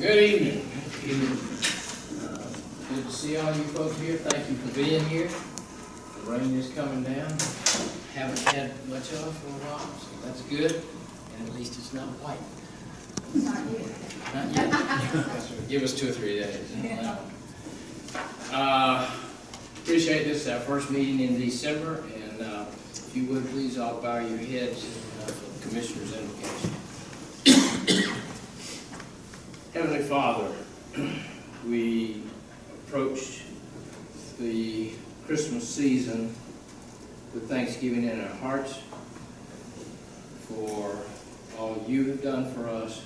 Good evening. Good to see all you folks here. Thank you for being here. The rain is coming down. Haven't had much of it for a while, so that's good. And at least it's not white. Not yet. Not yet. Give us 2 or 3 days. Appreciate this, our first meeting in December, and if you would please all bow your heads for the Commissioner's invocation. Heavenly Father, we approached the Christmas season with thanksgiving in our hearts for all you have done for us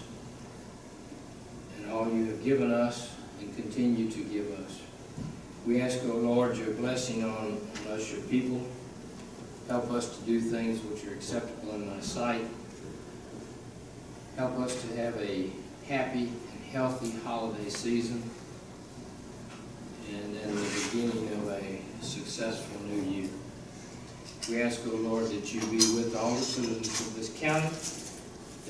and all you have given us and continue to give us. We ask, O Lord, your blessing on us, your people. Help us to do things which are acceptable in thy sight. Help us to have a happy and healthy holiday season, and then the beginning of a successful new year. We ask, O Lord, that you be with all the citizens of this county,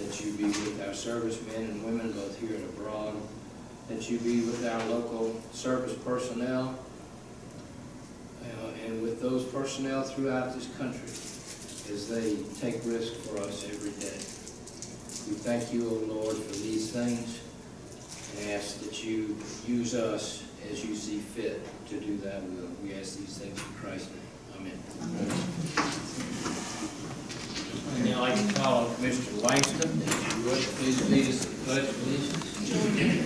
that you be with our servicemen and women, both here and abroad, that you be with our local service personnel, and with those personnel throughout this country as they take risk for us every day. We thank you, O Lord, for these things, and ask that you use us as you see fit to do that will. We ask these things in Christ's name. Amen. And now I'd like to call on Commissioner Langston. If you would, please lead us in the Pledge of Allegiance.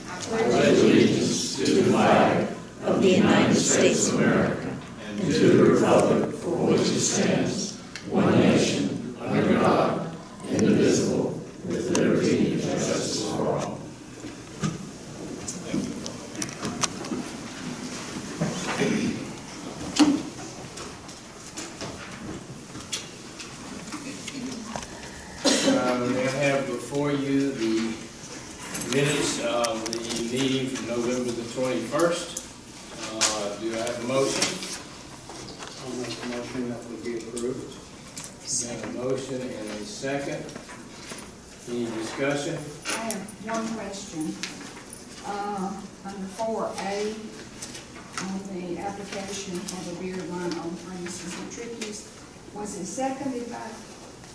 I pledge allegiance to the flag of the United States of America and to the republic for which it stands, one nation, under God, indivisible, with liberty and justice for all. We now have before you the minutes of the meeting from November the 21st. Do I have a motion? I'll make a motion that will be approved. Got a motion and a second. Any discussion? I have one question. Under 4A, on the application for the beer wine on premises at Tricky's, was it seconded by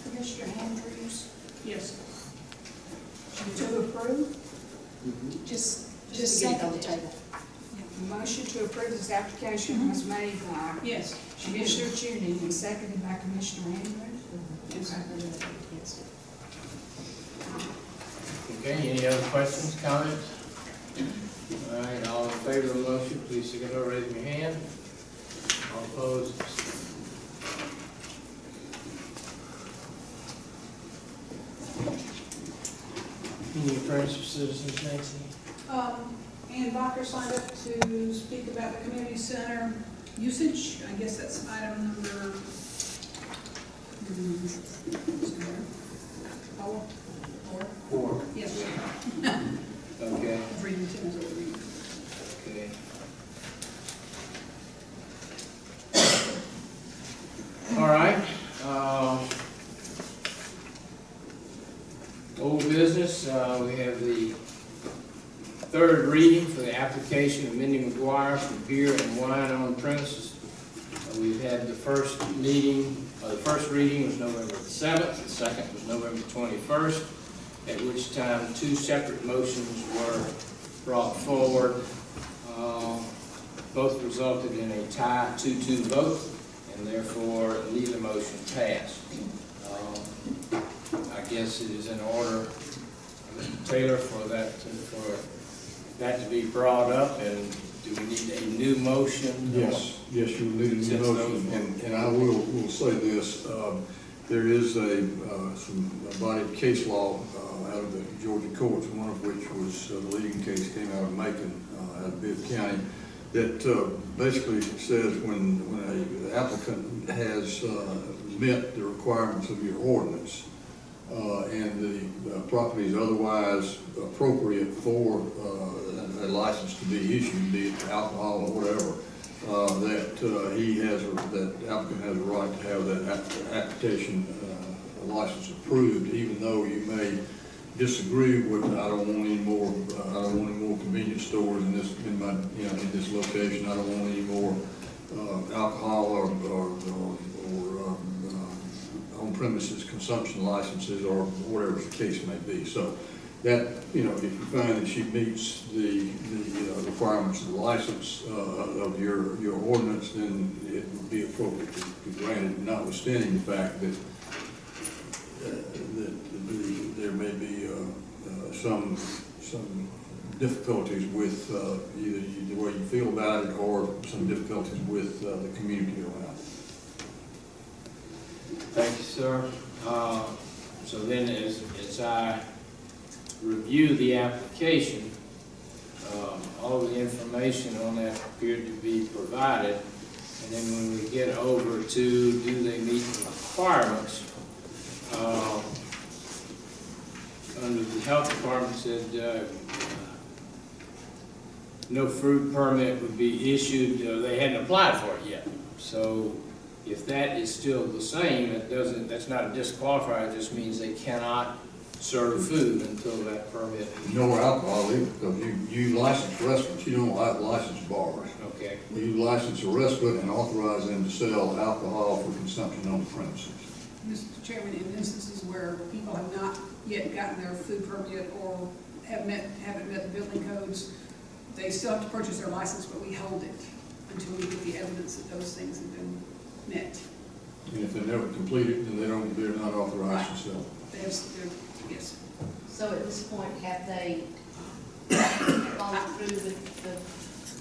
Commissioner Andrews? Yes. To approve? Just to get it on the table. The motion to approve this application was made by Yes. Commissioner Tuning and seconded by Commissioner Andrews? Yes. Okay, any other questions, comments? All right, all in favor of the motion, please signify by raising your hand. All opposed? Any appearance for citizens, Nancy? Ann Bacher signed up to speak about the community center usage. I guess that's item number 4. Yes. Okay, I was reading Tim's over reading. okay. All right. Old business, we have the third reading for the application of Mindy McGuire for beer and wine on premises. We've had the first meeting, the first reading was November the 7th, the second was November 21st, at which time 2 separate motions were brought forward. Both resulted in a tie 2-2 vote, and therefore neither motion passed. I guess it is in order, Mr. Taylor, for that to be brought up, and do we need a new motion? Yes, you will need a new motion, and I will say this, there is some body of case law out of the Georgia courts, one of which was the leading case came out of Macon, out of Bibb County, that basically says when an applicant has met the requirements of your ordinance, and the property is otherwise appropriate for a license to be issued, be it alcohol or whatever, that that applicant has a right to have that application license approved, even though you may disagree with, I don't want any more, I don't want any more convenience stores in this, in my, you know, in this location. I don't want any more alcohol or on premises consumption licenses or whatever the case may be. So that, you know, if you find that she meets the requirements of the license of your ordinance, then it would be appropriate to grant it, notwithstanding the fact that there may be some difficulties with either the way you feel about it or some difficulties with the community around it. Thank you, sir. So then as I review the application, all the information on that appeared to be provided. And then when we get over to do they meet the requirements, under the health department said no fruit permit would be issued. They hadn't applied for it yet. So if that is still the same, that's not a disqualifier. It just means they cannot serve food until that permit. No alcohol either, because you license restaurants, you don't license bars. Okay. You license a restaurant and authorize them to sell alcohol for consumption on the premises. Mr. Chairman, in instances where people have not yet gotten their food permit or haven't met the building codes, they still have to purchase their license, but we hold it until we get the evidence that those things have been met. And if they never complete it, then they're not authorized to sell. Yes. So at this point, have they followed through with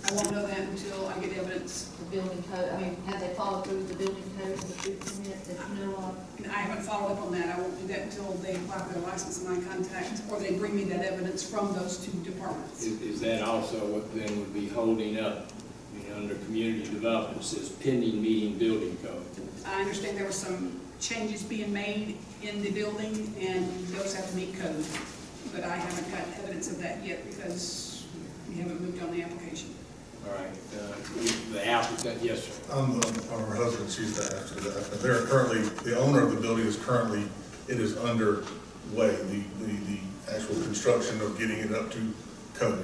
I won't know that until I get evidence. the building code? I mean, have they followed through with the building code and the food permit that you know of? And I haven't followed up on that. I won't do that until they apply for their license and I contact, or they bring me that evidence from those two departments. Is that also what then would be holding up, you know, under community development, it says pending meeting building code? I understand there were some changes being made in the building and those have to meet code. But I haven't got evidence of that yet because we haven't moved on the application. All right, the applicant, yes, sir. I'm her husband, she's the after that. They're currently, the owner of the building is currently, it is underway, the actual construction of getting it up to code.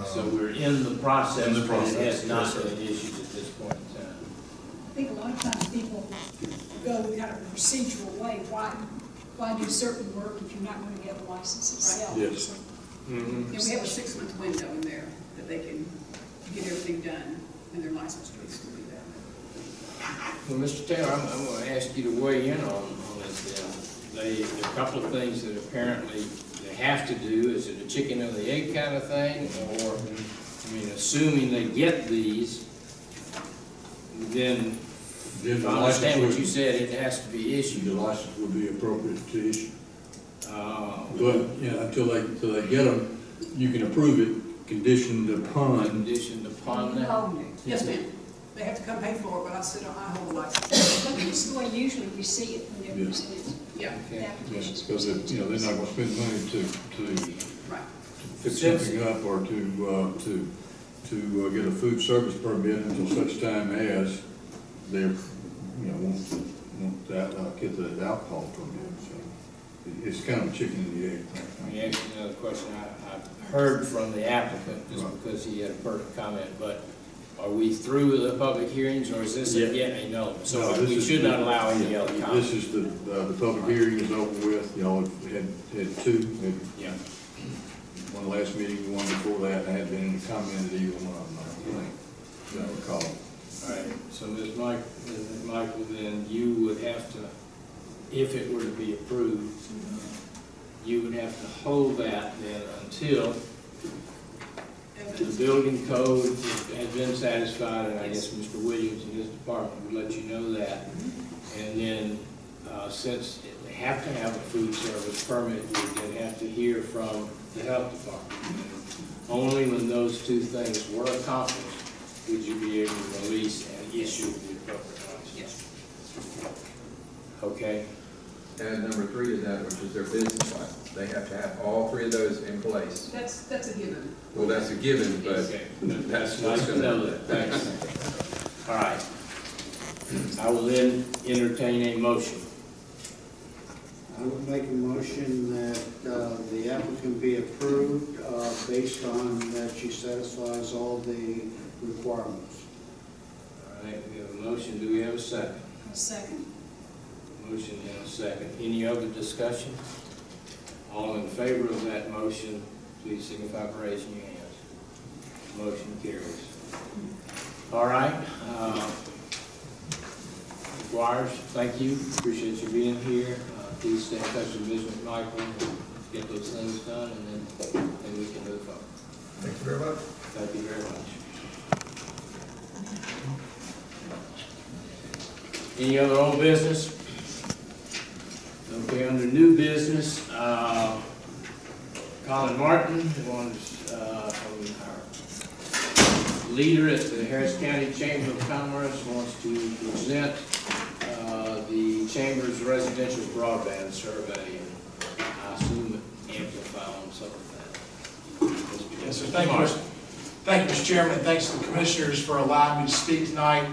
So we're in the process, In the but it has process, not yes, sir. been issued at this point in time. I think a lot of times people go kind of a procedural way. Why do certain work if you're not going to get a license itself? Yes. Mm-hmm. And we have a 6-month window in there that they can get everything done and their license needs to be done. Well, Mr. Taylor, I'm going to ask you to weigh in on this. There are a couple of things that apparently they have to do. Is it a chicken and the egg kind of thing? Or, I mean, assuming they get these, then if I understand what you said, it has to be issued. The license would be appropriate to issue. But, But, until they get them, you can approve it conditioned upon. conditioned upon that. Hold it. Yes, ma'am. They have to come pay for it, but I hold the license. This is the way usually we see it when they're Yes. presented. Yeah, The Okay. applications. Because, they're not going to spend money to right. fix something up or to get a food service permit until such time as they're, won't get the alcohol permit. So it's kind of a chicken and the egg thing. Let me ask you another question. I heard from the applicant, just because he had a pertinent comment, but are we through with the public hearings, or is this Yeah. yet a no? So No, this we is should the- not allow any other This comments? is the public hearing is over with. Y'all had two, maybe Yeah. one last meeting, one before that. I hadn't been any comment at either one of them, I don't think, as I recall. All right, so Ms. Michael, then you would have to, if it were to be approved, you would have to hold that then until the building code has been satisfied, and I guess Mr. Williams and his department would let you know that. And then, since they have to have a food service permit, you would then have to hear from the health department. Only when those two things were accomplished would you be able to release and issue the appropriate license. Yes. Okay? And number 3 is that, which is their business license. They have to have all 3 of those in place. That's a given. Well, that's a given, but Okay, that's that's nice what's to going know to that, thanks. All right. I will then entertain a motion. I I would make a motion that the applicant be approved based on that she satisfies all the requirements. All right, we have a motion. Do we have a second? A second. Motion and a second. Any other discussion? All in favor of that motion, please signify by raising your hands. Motion carries. All right. McGuire, thank you. Appreciate you being here. Please stay in touch with Ms. McMichael and get those things done, and then we can move on. Thank you very much. Thank you very much. Any other old business? Okay, under new business, Colin Martin, our leader at the Harris County Chamber of Commerce, wants to present the Chamber's residential broadband survey, and I assume amplify on some of that. Yes, sir. Thank you, Mr. Chairman, and thanks to the commissioners for allowing me to speak tonight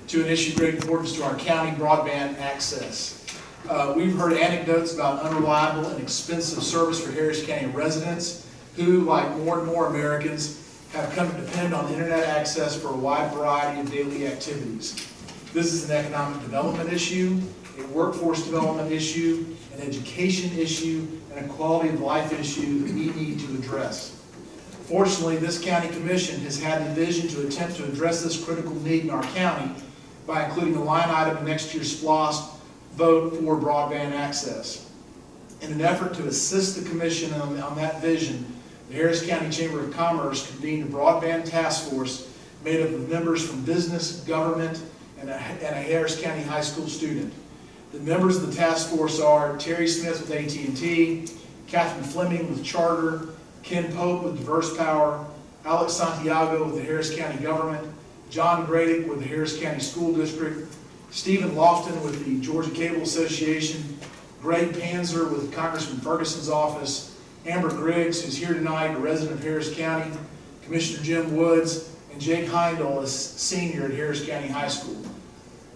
to an issue of great importance to our county, broadband access. We've heard anecdotes about unreliable and expensive service for Harris County residents who, like more and more Americans, have come to depend on internet access for a wide variety of daily activities. This is an economic development issue, a workforce development issue, an education issue, and a quality of life issue that we need to address. Fortunately, this county commission has had the vision to attempt to address this critical need in our county by including a line item in next year's SPLOST vote for broadband access. In an effort to assist the commission on that vision, the Harris County Chamber of Commerce convened a broadband task force made up of members from business, government, and a Harris County high school student. The members of the task force are Terry Smith with AT&T, Catherine Fleming with Charter, Ken Pope with Diverse Power, Alex Santiago with the Harris County government, John Gradick with the Harris County School District, Stephen Lofton with the Georgia Cable Association, Greg Panzer with Congressman Ferguson's office, Amber Griggs, who's here tonight, a resident of Harris County, Commissioner Jim Woods, and Jake Heindel, a senior at Harris County High School.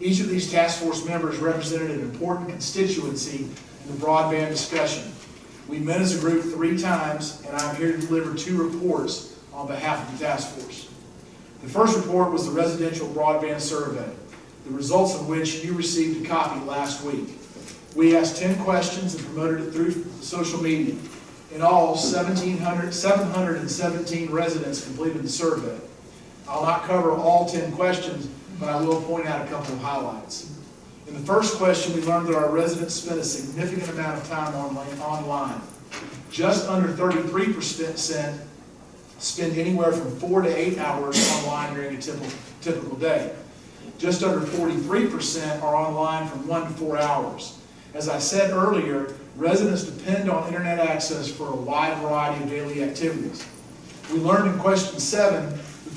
Each of these task force members represented an important constituency in the broadband discussion. We met as a group 3 times, and I'm here to deliver 2 reports on behalf of the task force. The first report was the residential broadband survey, the results of which you received a copy last week. We asked 10 questions and promoted it through social media. In all, 717 residents completed the survey. I'll not cover all 10 questions, but I will point out a couple of highlights. In the first question, we learned that our residents spent a significant amount of time online. Just under 33% spend anywhere from 4 to 8 hours online during a typical day. Just under 43% are online from 1 to 4 hours. As I said earlier, residents depend on internet access for a wide variety of daily activities. We learned in question 7 that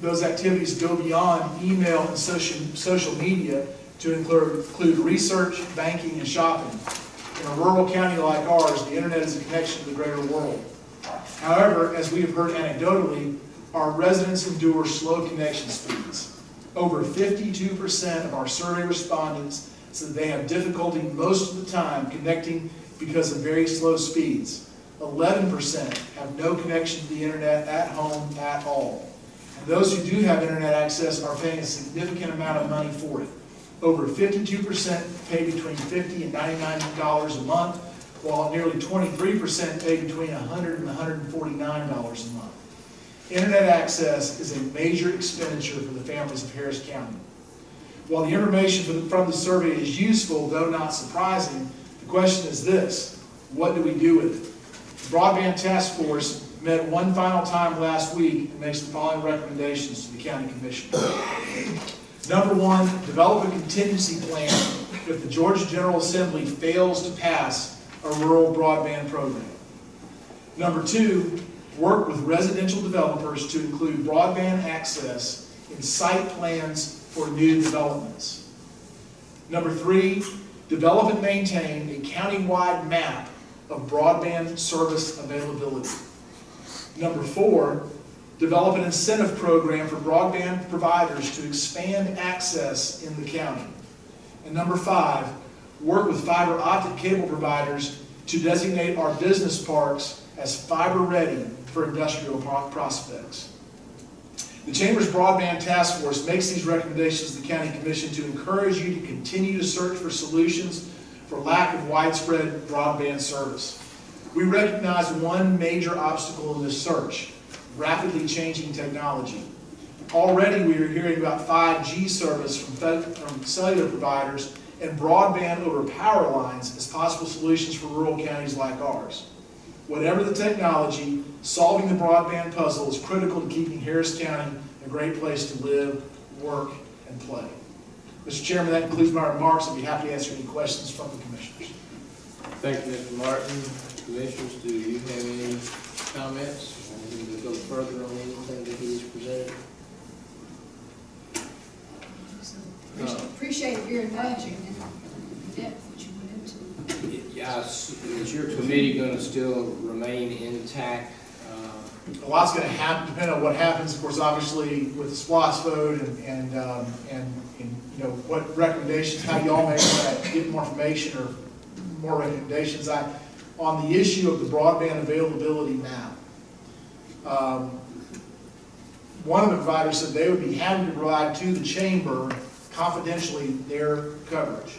those activities go beyond email and social media to include research, banking, and shopping. In a rural county like ours, the internet is a connection to the greater world. However, as we have heard anecdotally, our residents endure slow connection speeds. Over 52% of our survey respondents said they have difficulty most of the time connecting because of very slow speeds. 11% have no connection to the internet at home at all. And those who do have internet access are paying a significant amount of money for it. Over 52% pay between $50 and $99 a month, while nearly 23% pay between $100 and $149 a month. Internet access is a major expenditure for the families of Harris County. While the information from the survey is useful, though not surprising, the question is this: what do we do with it? The Broadband Task Force met one final time last week and makes the following recommendations to the County Commission. Number 1, develop a contingency plan if the Georgia General Assembly fails to pass a rural broadband program. Number 2, work with residential developers to include broadband access in site plans for new developments. Number 3, develop and maintain a county-wide map of broadband service availability. Number 4, develop an incentive program for broadband providers to expand access in the county. And number 5, work with fiber optic cable providers to designate our business parks as fiber-ready for industrial prospects. The Chamber's Broadband Task Force makes these recommendations to the County Commission to encourage you to continue to search for solutions for lack of widespread broadband service. We recognize one major obstacle in this search: rapidly changing technology. Already we are hearing about 5G service from cellular providers and broadband over power lines as possible solutions for rural counties like ours. Whatever the technology, solving the broadband puzzle is critical to keeping Harris County a great place to live, work, and play. Mr. Chairman, that concludes my remarks. I'd be happy to answer any questions from the commissioners. Thank you, Mr. Martin. Commissioners, do you have any comments? Or anything to go further on anything that he's presented? Appreciate your knowledge and the depth that you went into. Yes, is your committee going to still remain intact? A lot's going to happen, depending on what happens, of course, obviously, with the SPLOST vote and you know, what recommendations, how y'all may want to get more information or more recommendations. On the issue of the broadband availability map, one of the providers said they would be happy to provide to the chamber confidentially their coverage.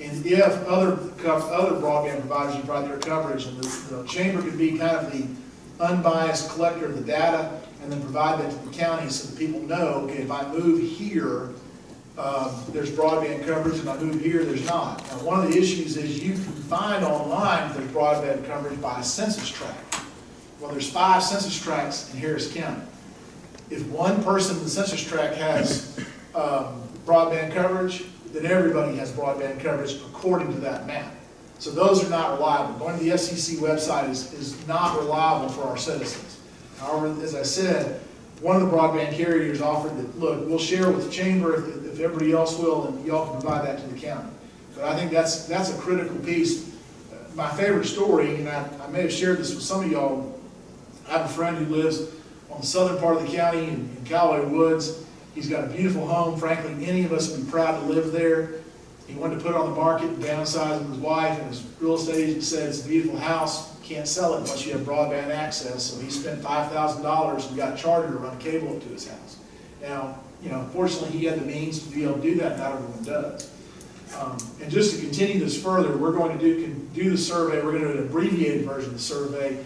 And if other broadband providers would provide their coverage, and the chamber could be kind of the unbiased collector of the data and then provide that to the county so that people know, okay, if I move here, there's broadband coverage, and if I move here, there's not. Now, one of the issues is you can find online if there's broadband coverage by a census tract. Well, there's 5 census tracts in Harris County. If one person in the census tract has broadband coverage, then everybody has broadband coverage according to that map. So those are not reliable. Going to the FCC website is not reliable for our citizens. However, as I said, one of the broadband carriers offered that, look, we'll share with the chamber if everybody else will, and y'all can provide that to the county. But I think that's a critical piece. My favorite story, and I may have shared this with some of y'all, I have a friend who lives on the southern part of the county in Callaway Woods. He's got a beautiful home. Frankly, any of us would be proud to live there. He wanted to put it on the market and downsize with his wife, and his real estate agent said it's a beautiful house. You can't sell it unless you have broadband access. So he spent $5,000 and got a charter to run cable up to his house. Now, you know, fortunately he had the means to be able to do that, not everyone does. And just to continue this further, we're going to do the survey. We're going to do an abbreviated version of the survey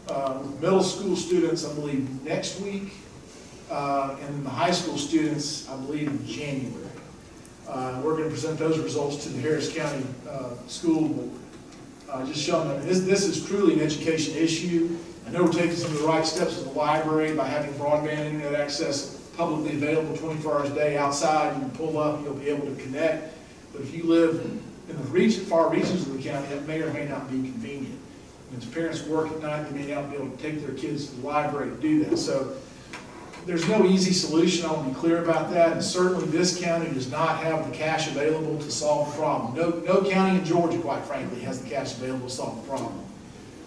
with middle school students, I believe, next week, and the high school students, I believe, in January. We're going to present those results to the Harris County School Board. Just showing them this is truly an education issue. I know we're taking some of the right steps with the library by having broadband internet access publicly available 24 hours a day outside. You can pull up, you'll be able to connect. But if you live in the far regions of the county, that may or may not be convenient. And as parents work at night, they may not be able to take their kids to the library to do that. So there's no easy solution. I want to be clear about that. And certainly this county does not have the cash available to solve the problem. No county in Georgia, quite frankly, has the cash available to solve the problem.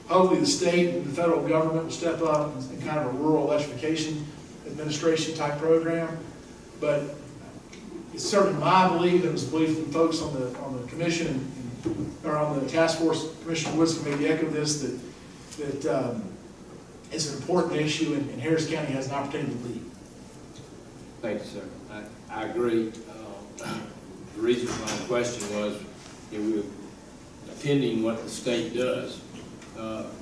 Hopefully the state and the federal government will step up in kind of a rural electrification administration type program. But it's certainly my belief, and it's the belief of folks on the commission or on the task force, Commissioner Woods can maybe echo this, that it's an important issue, and Harris County has an opportunity to lead. Thank you, sir. I agree. The reason for my question was, pending what the state does,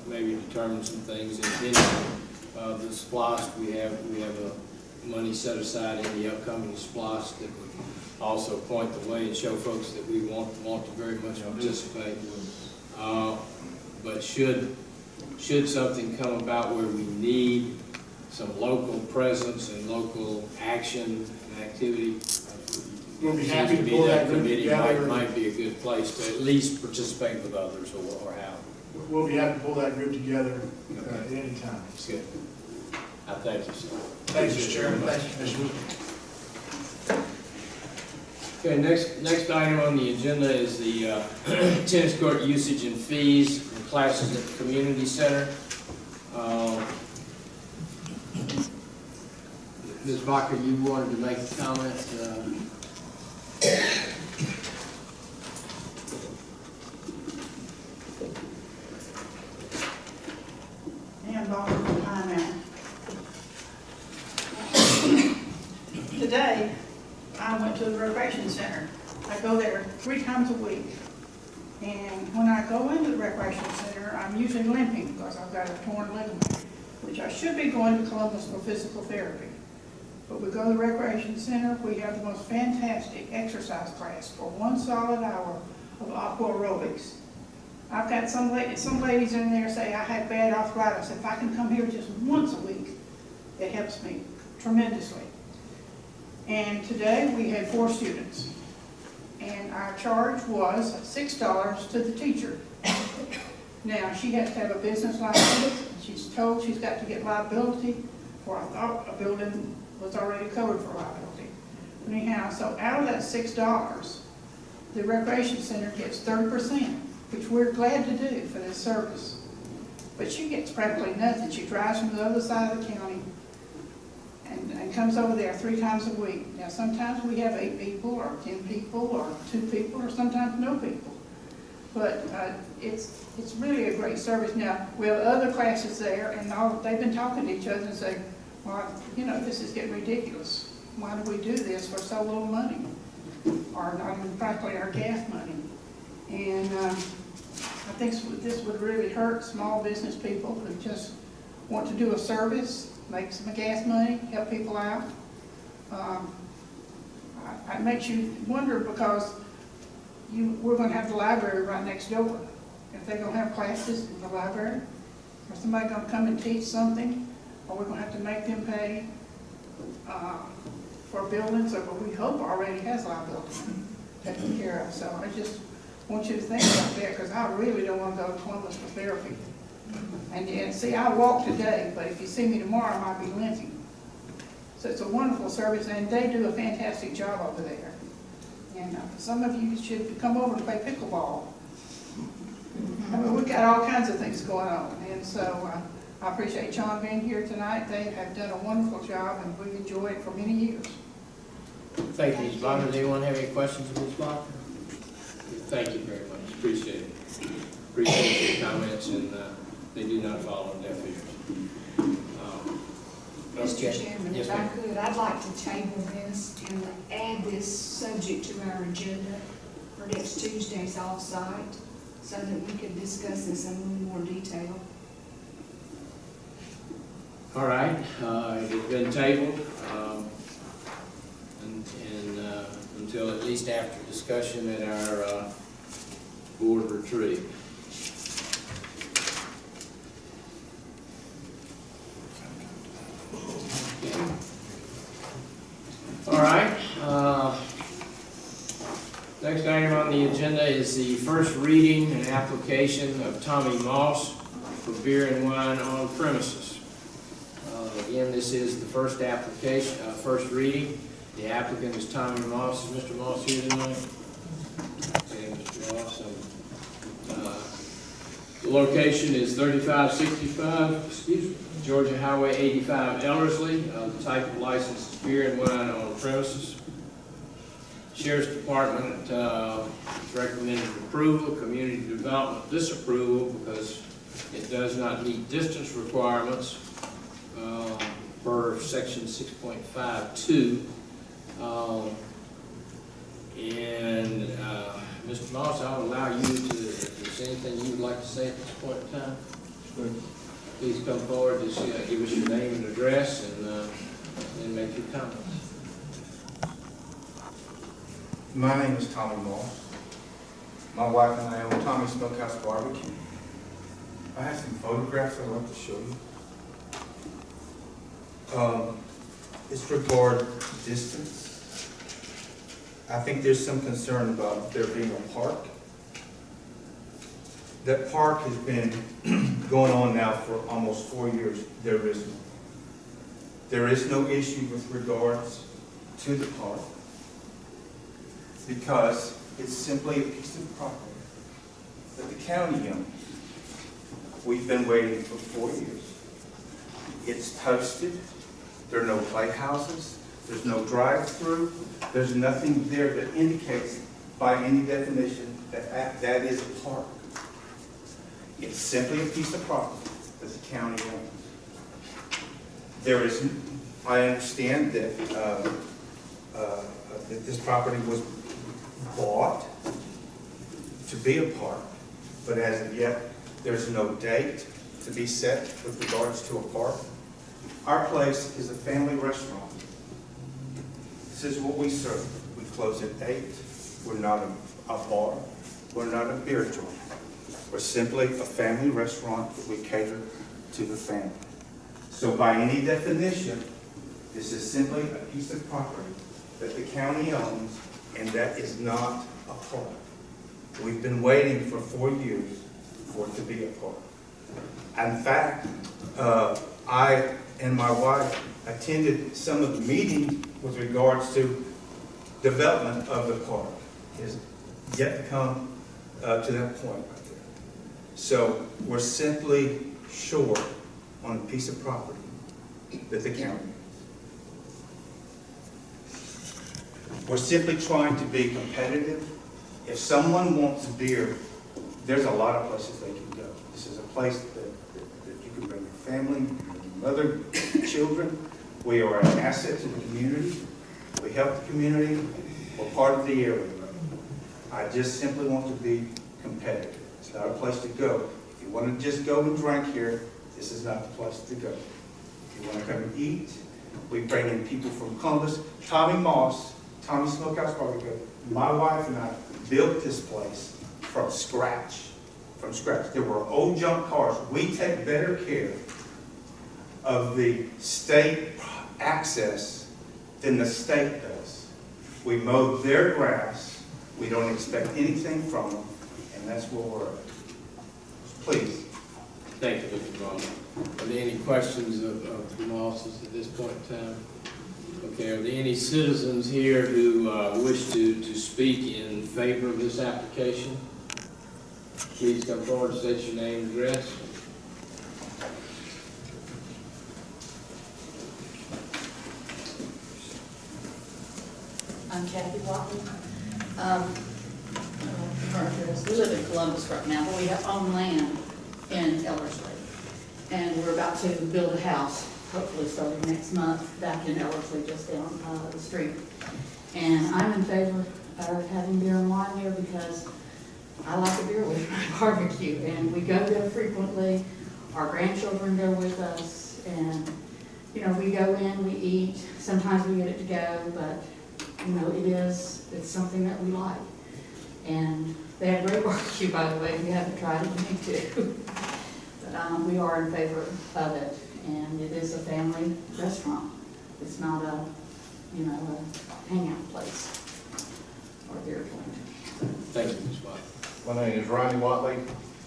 maybe determine some things. And pending the SPLOST, we have a money set aside in the upcoming SPLOST that would also point the way and show folks that we want to very much participate. But should something come about where we need some local presence and local action and activity, we'll be happy to pull that group together. Might be a good place to at least participate with others, or how. We'll be happy to pull that group together at any time. Good. I thank you, sir. Thank you, Mr. Chairman. Thank you, Commissioner. Okay, next item on the agenda is the tennis court usage and fees for classes at the community center. Ms. Baca, you wanted to make a comment? involved in the timeout. Today, I went to the recreation center. I go there 3 times a week. And when I go into the recreation center, I'm usually limping because I've got a torn ligament, which I should be going to Columbus for physical therapy. But we go to the recreation center, we have the most fantastic exercise class for 1 solid hour of aqua aerobics. I've got some ladies in there say I have bad arthritis. If I can come here just once a week, it helps me tremendously. And today we had 4 students. And our charge was $6 to the teacher. Now, she has to have a business license. She's told she's got to get liability, for I thought a building was already covered for liability. Anyhow, so out of that $6, the recreation center gets 30%, which we're glad to do for this service. But she gets practically nothing. She drives from the other side of the county and comes over there 3 times a week. Now, sometimes we have 8 people or 10 people or 2 people or sometimes no people. But it's really a great service. Now, we have other classes there, and they've been talking to each other and say, well, you know, this is getting ridiculous. Why do we do this for so little money? Or not even practically our gas money. And I think this would really hurt small business people who just want to do a service, make some gas money, help people out. It makes you wonder because we're going to have the library right next door. If they're going to have classes in the library, or somebody going to come and teach something, or we're going to have to make them pay for buildings, or we hope already has liability taken care of. So I just want you to think about that, because I really don't want to go to Columbus for therapy. And see, I walk today, but if you see me tomorrow, I might be limping. So it's a wonderful service, and they do a fantastic job over there. And some of you should come over and play pickleball. I mean, we've got all kinds of things going on. And so I appreciate John being here tonight. They have done a wonderful job, and we've enjoyed it for many years. Thank you, Ms. Blocker. Does anyone have any questions of Ms. Blocker? Thank you very much. Appreciate it. Appreciate your comments, and they do not fall on deaf ears. Mr. Chairman, Yes, if I ma'am. could, I'd like to table this and add this subject to our agenda for next Tuesday's off-site, so that we could discuss this in a little more detail. All right, it's been tabled, until at least after discussion at our board retreat. Okay. All right, next item on the agenda is the first reading and application of Tommy Moss for beer and wine on premises. Again, this is the first application, first reading. The applicant is Tommy Moss. Is Mr. Moss here tonight? Okay, Mr. Moss. The location is 3565, Georgia Highway 85, Ellerslie. The type of license is beer and wine on premises. Sheriff's Department recommended approval. Community Development disapproval because it does not meet distance requirements per section 6.52. Mr. Moss, I'll allow you to, if there's anything you would like to say at this point in time, please come forward, just give us your name and address, and then make your comments. My name is Tommy Moss. My wife and I own Tommy Smokehouse Barbecue. I have some photographs I'd like to show you. It's regard distance. I think there's some concern about there being a park. That park has been going on now for almost 4 years. There is no issue with regards to the park because it's simply a piece of property that the county owns. We've been waiting for 4 years. It's posted. There are no playhouses. There's no drive-through. There's nothing there that indicates by any definition that that is a park. It's simply a piece of property that the county owns. There is, I understand that that this property was bought to be a park, but as of yet, there's no date to be set with regards to a park. Our place is a family restaurant. This is what we serve. We close at 8. We're not a bar. We're not a beer joint. We're simply a family restaurant that we cater to the family. So by any definition, this is simply a piece of property that the county owns, and that is not a park. We've been waiting for 4 years for it to be a park. In fact, I and my wife attended some of the meetings with regards to development of the park. It has yet to come to that point right there. So we're simply short on a piece of property that the county owns. We're simply trying to be competitive. If someone wants beer, there's a lot of places they can go. This is a place that you can bring your family, your mother, children. We are an asset to the community. We help the community. We're part of the area. I just simply want to be competitive. It's not a place to go. If you want to just go and drink here, this is not the place to go. If you want to come and eat, we bring in people from Columbus. Tommy Moss, Tommy Smokehouse Barbecue, my wife and I built this place from scratch. From scratch. There were old junk cars. We take better care of the state access than the state does. We mow their grass. We don't expect anything from them, and that's where we're at. Please. Thank you, Mr. Ball. Are there any questions of the Mosses at this point in time? Okay, are there any citizens here who wish to speak in favor of this application? Please come forward and state your name and address. I'm Kathy Watley. We live in Columbus right now, but we own land in Ellerslie. And we're about to build a house, hopefully starting next month, back in Ellerslie, just down the street. And I'm in favor of having beer and wine here because I like a beer with my barbecue. And we go there frequently. Our grandchildren go with us. And, you know, we go in, we eat. Sometimes we get it to go, but, you know, it's something that we like. And they have great barbecue, by the way. If you haven't tried it, you need to. But we are in favor of it. And it is a family restaurant. It's not a, you know, a hangout place or a beer joint. Thank you, Ms. Watt. My name is Ronnie Watley,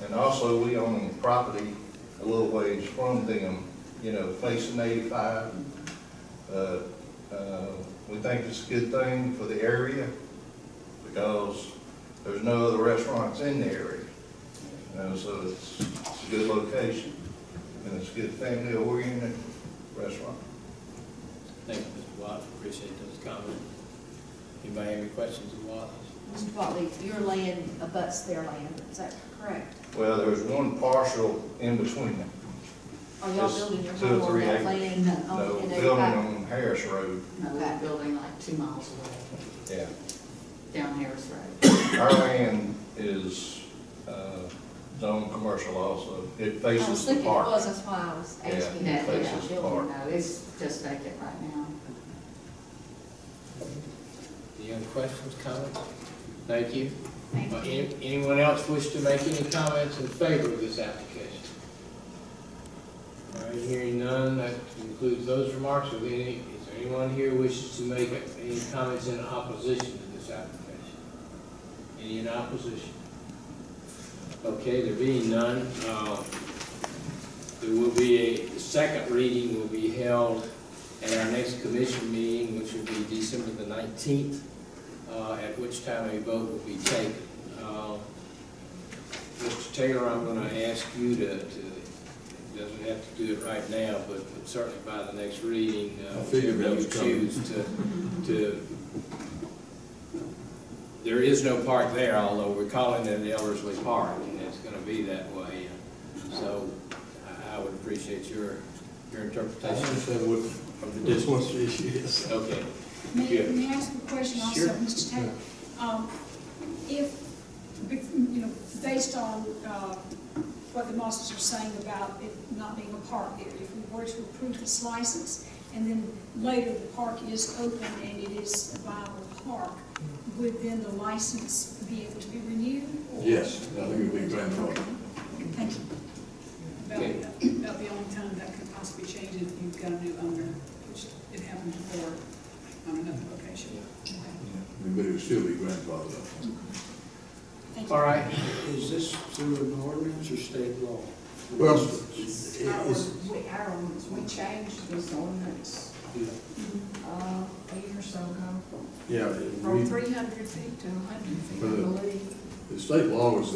and also we own property a little ways from them, you know, facing 85. We think it's a good thing for the area because there's no other restaurants in the area. You know, so it's a good location, and it's a good family-oriented restaurant. Thank you, Mr. Watt. Appreciate those comments. Anybody have any questions of Watt? Mr. Watley, your land abuts their land, is that correct? Well, there's one parcel in between them. Are y'all Just building your 2 or home on 3 that acres. land? No, in building 85? on Harris Road. No, we're building like 2 miles away, Yeah. down Harris Road. Our land is zoned commercial also. It I was faces the thinking it park. was, that's why I was asking. Yeah. No, Faces the park. no, it's just vacant right now. Any other questions, comments? Thank you. Thank you. Anyone else wish to make any comments in favor of this application? All right, hearing none, that concludes those remarks. Is there anyone here who wishes to make any comments in opposition to this application? Any in opposition? Okay, there being none, there will be the second reading will be held at our next commission meeting, which will be December the 19th, at which time a vote will be taken. Mr. Taylor, I'm going to ask you to doesn't have to do it right now, but certainly by the next reading, figured that you was coming. choose to, there is no park there, although we're calling it the Ellerslie Park, and it's going to be that way. So I would appreciate your I interpretation. understand what, it's what the issue is. Okay. May Good. may I ask a question also, Sure. Mr. Taylor? If, you know, based on what the Mosses are saying about it not being a park there, if we were to approve this license, and then later the park is open and it is a viable park, would then the license be able to be renewed? or- Yes, I think it would be grandfathered. Thank you. About the only time that could possibly change it, if you've got a new owner, which it happened before on another location. Okay. But it would still be grandfathered. Thank you. All right. Is this through an ordinance or state law? Well, Our ordinance, we changed this ordinance, a year or so ago, yeah, from 300 feet to 100 feet, I believe. the state law is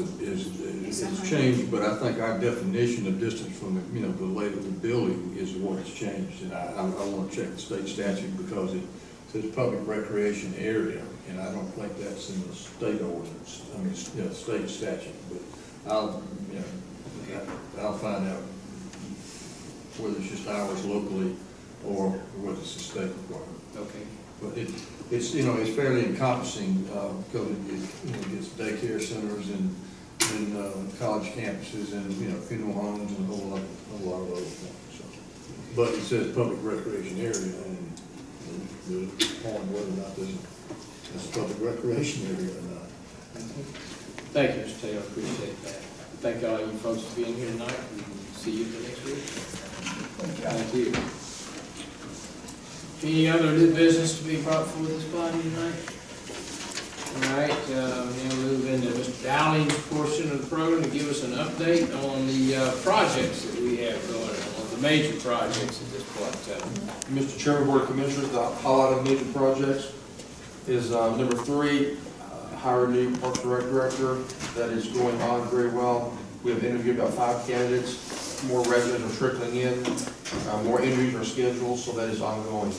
changed, but I think our definition of distance from the, you know, the lake of the building is what has changed. And I want to check the state statute because it says public recreation area, and I don't think that's in the state ordinance, I mean, you know, state statute, but I'll find out whether it's just ours locally or whether it's a state requirement. Okay. But it's, you know, it's fairly encompassing, because it gets daycare centers and college campuses and, you know, funeral homes and a whole lot of other things, so. But it says public recreation area, and the on whether or not it's a public recreation area or not. Thank you, Mr. Taylor, appreciate that. Thank all you folks for being here tonight, and see you for next week. Thank you. Any other new business to be brought before this body tonight? All right, now move into Mr. Dowling's portion of the program to give us an update on the projects that we have going on, the major projects at this point in time. Mr. Chairman, Board of Commissioners, the highlight of major projects is number 3, hire a new Parks and Rec director. That is going on very well. We have interviewed about 5 candidates. More resumes are trickling in. More interviews are scheduled, so that is ongoing.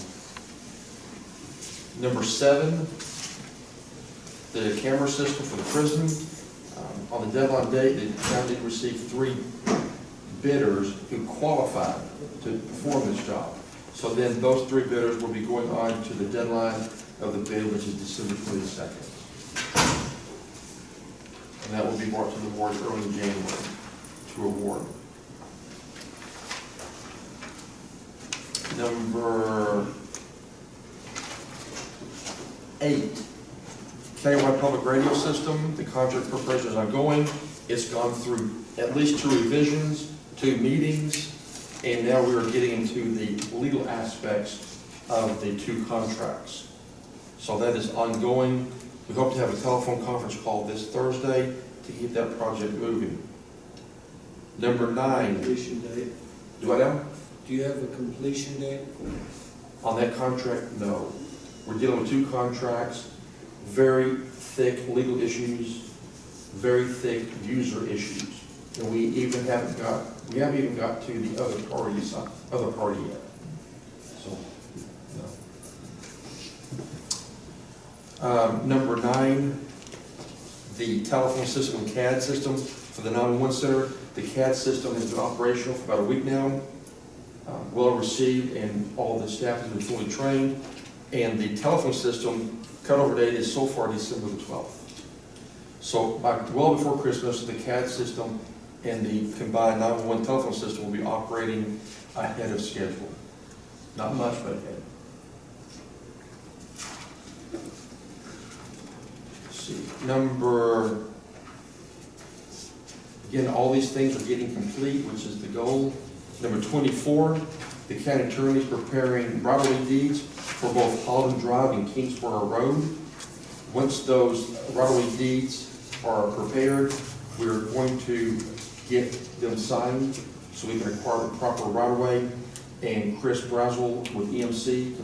Number 7, the camera system for the prison. On the deadline date, the county received 3 bidders who qualified to perform this job. So then those 3 bidders will be going on to the deadline of the bid, which is December 22nd. And that will be brought to the board early in January to award. Number 8, countywide public radio system. The contract preparation is ongoing. It's gone through at least 2 revisions, 2 meetings, and now we are getting into the legal aspects of the 2 contracts. So that is ongoing. We hope to have a telephone conference call this Thursday to keep that project moving. Number 9. Completion date? Do I know? Do you have a completion date? On that contract, no. We're dealing with 2 contracts, very thick legal issues, very thick user issues. And we haven't even got to the other party yet. So, no. Number 9, the telephone system and CAD system for the 911 center. The CAD system has been operational for about a week now, well received, and all the staff has been fully trained. And the telephone system cutover date is so far December the 12th. So well before Christmas, the CAD system and the combined 911 telephone system will be operating ahead of schedule. Not much, but ahead. Let's see. Again, all these things are getting complete, which is the goal. Number 24, the county attorney is preparing right-of-way deeds for both Holland Drive and Kingsborough Road. Once those right-of-way deeds are prepared, we're going to get them signed so we can acquire the proper right-of-way. And Chris Braswell with EMC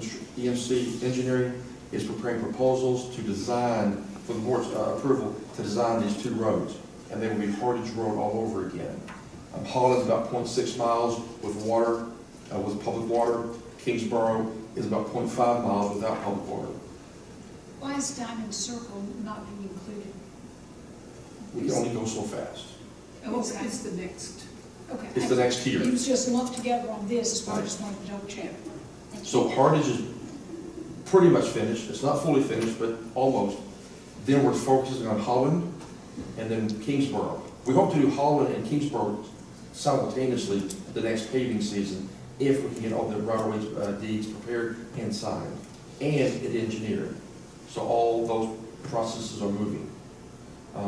Engineering is preparing proposals to design, for the board's approval, to design these 2 roads. And they will be Hardage Road all over again. Holland's about 0.6 miles with water, with public water. Kingsborough is about 0.5 miles without public water. Why is Diamond Circle not being included? We can only go so fast. Oh, it's the next Okay. It's the next tier. It was just lumped together on this, so I just wanted to double check. So Hardage is pretty much finished. It's not fully finished, but almost. Then we're focusing on Holland and then Kingsborough. We hope to do Holland and Kingsborough simultaneously the next paving season, if we can get all the right-of-way deeds prepared and signed, and it engineered. So all those processes are moving,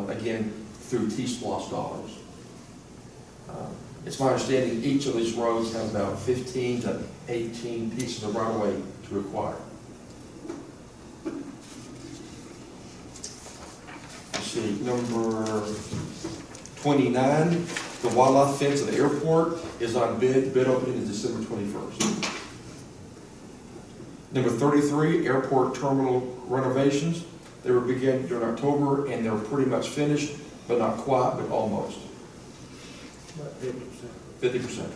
again, through T-SPLOST dollars. It's my understanding each of these roads has about 15 to 18 pieces of right-of-way to acquire. Let's see, number 29, the wildlife fence at the airport is on bid. Bid opening is December 21st. Number 33, airport terminal renovations. They were began during October and they were pretty much finished, but not quite, but almost. About 50%. 50%.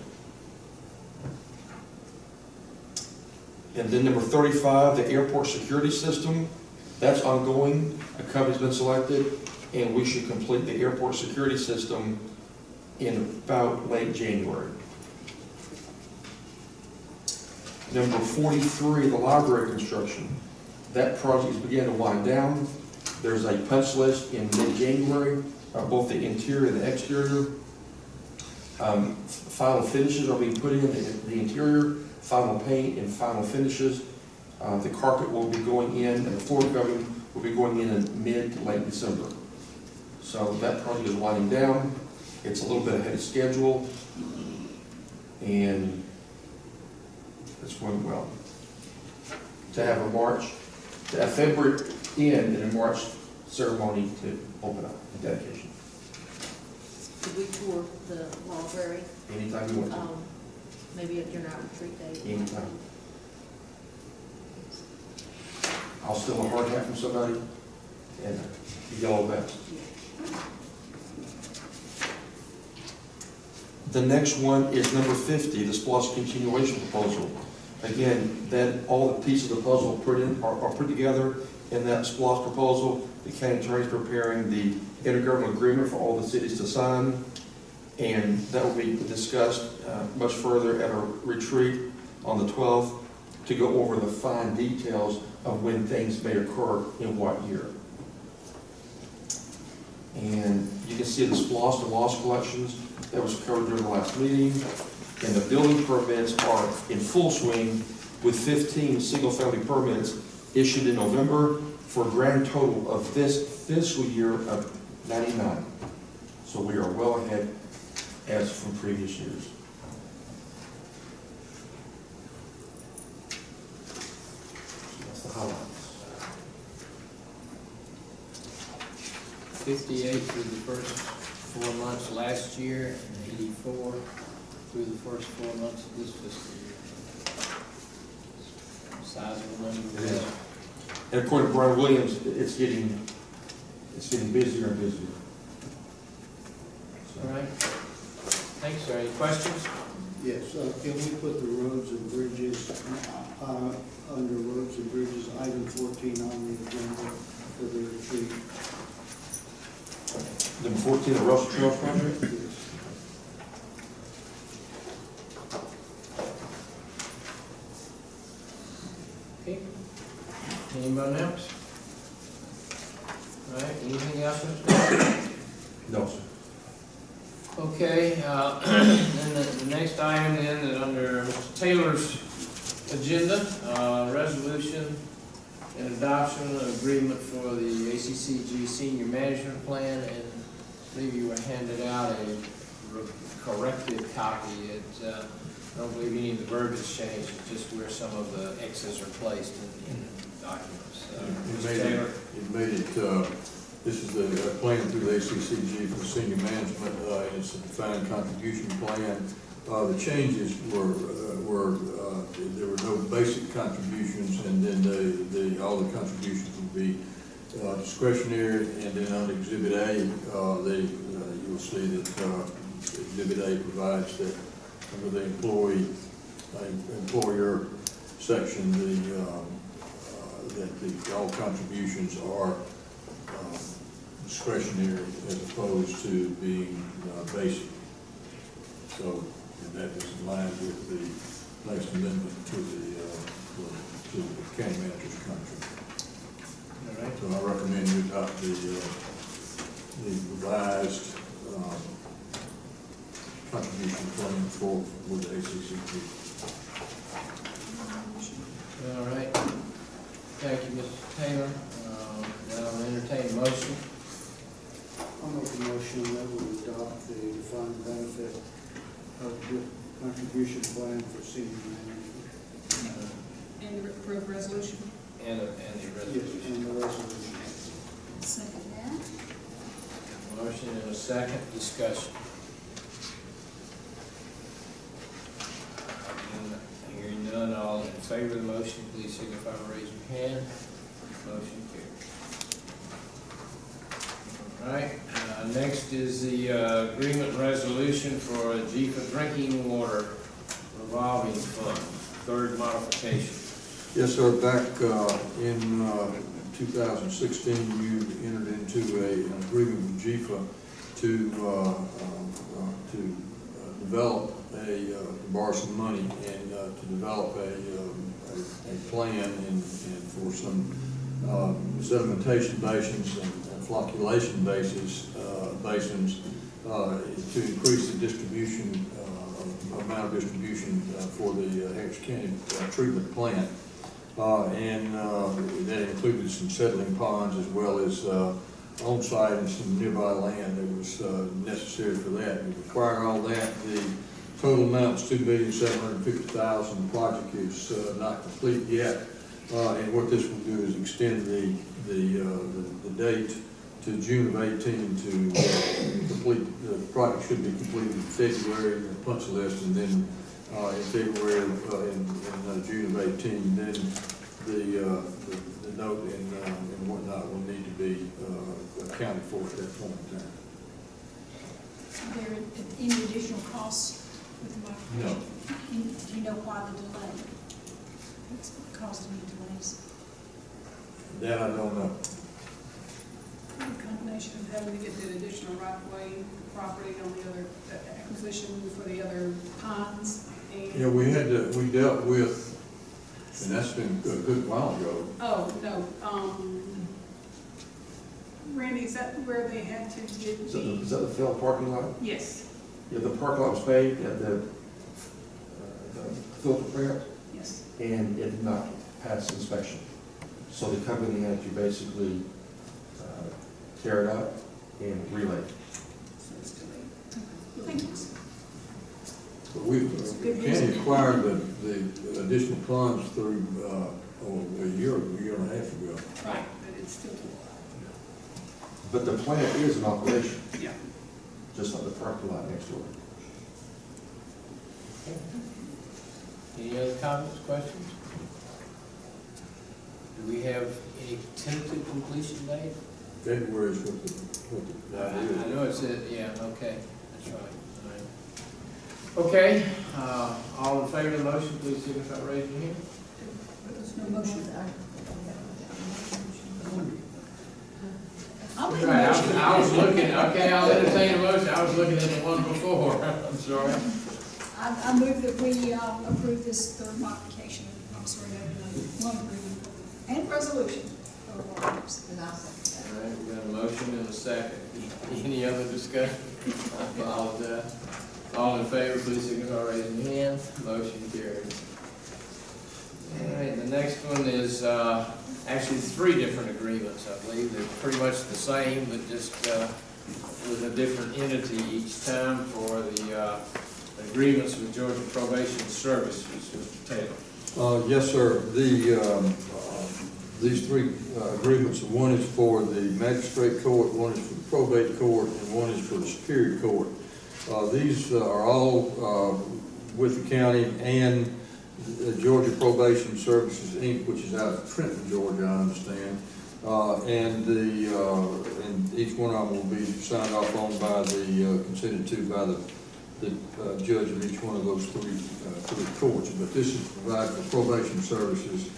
And then number 35, the airport security system. That's ongoing. A company's been selected, and we should complete the airport security system in about late January. Number 43, the library construction. That project is beginning to wind down. There's a punch list in mid-January, both the interior and the exterior. Final finishes are being put in the interior, final paint and final finishes. The carpet will be going in, and the floor covering will be going in mid to late December. So that project is winding down. It's a little bit ahead of schedule, and it's going well. To have a February end and a March ceremony to open up the dedication. Could we tour the library? Anytime you want to. Maybe if you're not retreat day. Anytime. I'll steal a hard hat from somebody and a yellow vest. The next one is number 50, the SPLOST continuation proposal. Again, all the pieces of the puzzle are put together in that SPLOST proposal. The county attorney is preparing the intergovernmental agreement for all the cities to sign, and that will be discussed much further at our retreat on the 12th to go over the fine details of when things may occur in what year. And you can see the SPLOST and loss collections that was covered during the last meeting. And the building permits are in full swing with 15 single-family permits issued in November for a grand total of this fiscal year of 99. So we are well ahead as from previous years. So that's the highlights. 58 through the first 4 months last year, and 84 through the first 4 months of this fiscal year. Sizable number. And according to Brian Williams, it's getting busier and busier. All right. Thanks, sir. Any questions? Yes, can we put the roads and bridges, under roads and bridges, item 14 on the agenda for the retreat? Number 14, the Russell Trail project. Okay. Anybody else? All right, anything else, Mr. No, sir. Okay, then the next item then is under Mr. Taylor's agenda, resolution and adoption of agreement for the ACCG Senior Management Plan, and I believe you were handed out a corrected copy. I don't believe any of the verbiage changed, it's just where some of the X's are placed in the documents. Mr. Taylor? This is the plan through the ACCG for senior management. It's a defined contribution plan. The changes were there were no basic contributions, and then all the contributions would be discretionary. And then on Exhibit A, you'll see that Exhibit A provides that under the employer section, that all contributions are discretionary as opposed to being basic. So So that is in line with the last amendment to the county manager's contract. All right. So I recommend you adopt the revised contribution plan with the ACCP. All right. Thank you, Mr. Taylor. Now I'll entertain a motion. I'll make a motion that we adopt the defined benefit of the contribution plan for senior management. And the approved resolution. And the Yes, resolution. and the resolution. Second that. Motion and a second, discussion. Hearing none, all in favor of the motion, please signify by raising your hand. Motion carries. All right, next is the agreement resolution for JIFA drinking water revolving fund, third modification. Yes, sir. Back in 2016, you entered into an agreement with JIFA to develop borrow some money and to develop a plan and for some sedimentation basins and flocculation basins to increase the distribution, amount of distribution for the Harris County treatment plant. And that included some settling ponds as well as on-site and some nearby land that was necessary for that. We require all that. The total amount is $2,750,000. The project is not complete yet. And what this will do is extend the date to June of 18 to complete. The project should be completed in February, the punch list, and then in February, in June of 18, then the note and whatnot will need to be accounted for at that point in time. Are there any additional costs with the modification? No. Do you know why the delay? What's caused any delays? That I don't know. A combination of having to get the additional right-of-way property on the other acquisition for the other ponds. And Yeah, we dealt with, and that's been a good while ago. oh, no, Randy, is that where they had to get Is the? that the field parking lot? Yes, Yeah, the parking lot was paved at the filter plant, yes. and it did not pass inspection. So the company had to basically tear it up and relay it. So it's delayed. Thank you. But we can acquire the additional funds through a year and a half ago. Right, but it's still delayed. But the plant is in operation, Yeah. just like the parking lot next door. Any other comments, questions? Do we have any tentative completion date? February is what the I know it's yeah, okay, that's right. All right. Okay, all in favor of the motion, please signify by raising your hand. There's no motion. Right, I was looking, okay, I'll entertain a motion, I was looking at the one before, I'm sorry. I move that we approve this third modification, I'm sorry, loan agreement and resolution for water use. And I'll second All right, we got a motion and a second. Any other discussion? I apologize. All in favor, please signify by raising your hand. Motion carries. All right, the next one is actually three different agreements, I believe. They're pretty much the same, but just with a different entity each time for the agreements with Georgia Probation Services. Mr. Taylor. Yes, sir. These three agreements, one is for the magistrate court, one is for the probate court, and one is for the superior court. These are all with the county and Georgia Probation Services, Inc., which is out of Trenton, Georgia, I understand. And each one of them will be signed off on by consented to by the judge of each one of those three courts. But this is provided for probation services.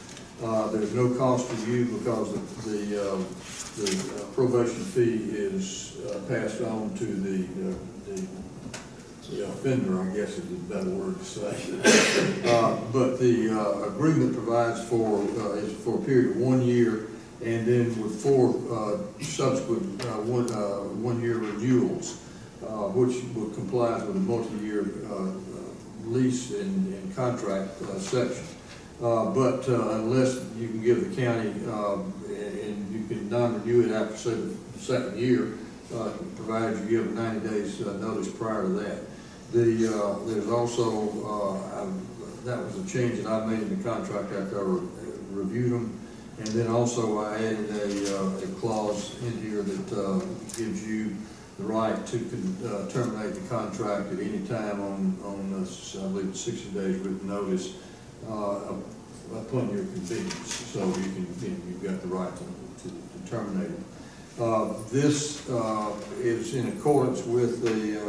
There's no cost to you because the probation fee is passed on to the the offender, I guess is a better word to say. But the agreement provides for, is for a period of 1 year, and then with 4 subsequent one-year renewals, which will comply with a multi-year lease and contract section. But unless you can give the county, and you can non-renew it after, say, the second year, provided you give 90 days notice prior to that. There's also, that was a change that I made in the contract after I reviewed them. And then also I added a clause in here that gives you the right to terminate the contract at any time on I believe 60 days written notice upon your convenience. So you've got the right to terminate it. This is in accordance with the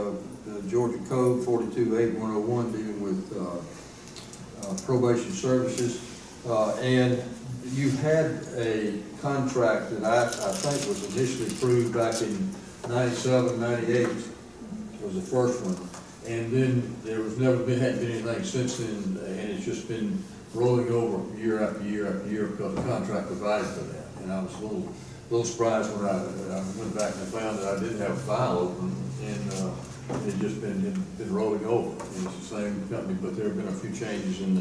Georgia Code 428101 dealing with probation services. And you had a contract that I think was initially approved back in 97, 98 was the first one. And then there was hadn't been anything since then, and it's just been rolling over year after year after year because the contract provided for that. And I was a little surprised when I went back and I found that I didn't have a file open, and it's just been rolling over. And it's the same company, but there have been a few changes in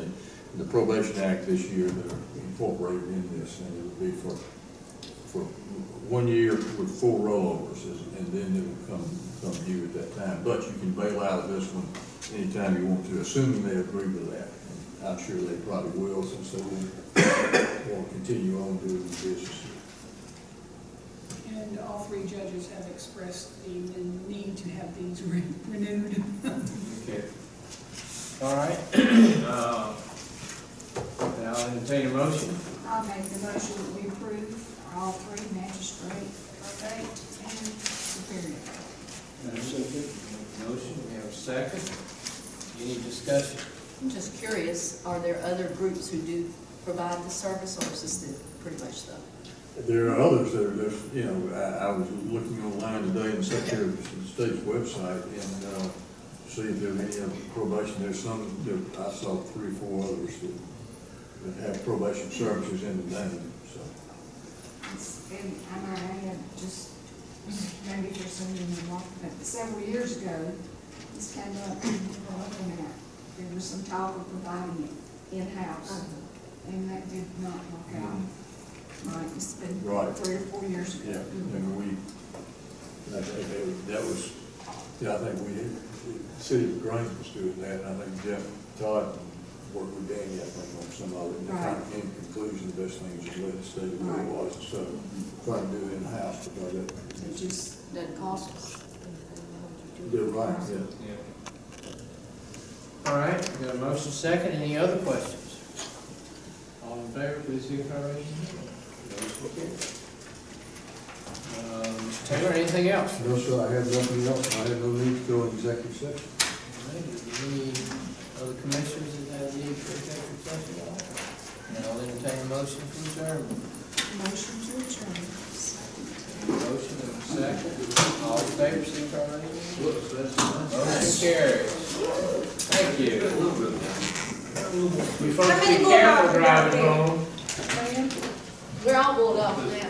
the Probation Act this year that are incorporated in this, and it would be for 1 year with 4 rollovers, and then it will come due at that time. But you can bail out of this one anytime you want to, assuming they agree with that. And I'm sure they probably will, since they will continue on doing the business. And all 3 judges have expressed the need to have these renewed. Okay. All right. I'll entertain a motion. I'll make the motion that we approve all 3, magistrate, probate, and superior. Motion, we have a second. Any discussion? I'm just curious, are there other groups who do provide the service, or is this pretty much the? There are others that are just, I was looking online today on the Secretary of State's website and see if there are any other probation. There's some, I saw 3 or 4 others that have probation services in the name, so. And I might add, just maybe for some of you walked, but several years ago, this came up, and we were looking at, there was some talk of providing it in-house, and that did not work out. Right, it's been 3 or 4 years ago. Yeah, and that was, I think the city of Grange was doing that, and I think Jeff Todd worked with Danny, I think, on some of it. And kind of in conclusion, the best thing is just let it stay the way it was, so try to do it in-house because it just doesn't cost us. Do it right, yeah. All right, we got a motion second. Any other questions? All in favor, please signify by raising your hand. Motion carries. Mr. Taylor, anything else? No, sir, I have nothing else. I have no need to go in executive session. All right, is there any other commissioners that have need for executive session at all? And I'll entertain a motion to adjourn. Motion to adjourn. Motion and a second. All in favor, signify by raising your hand. Motion carries. Thank you. You folks be careful driving home. We're all rolled up now.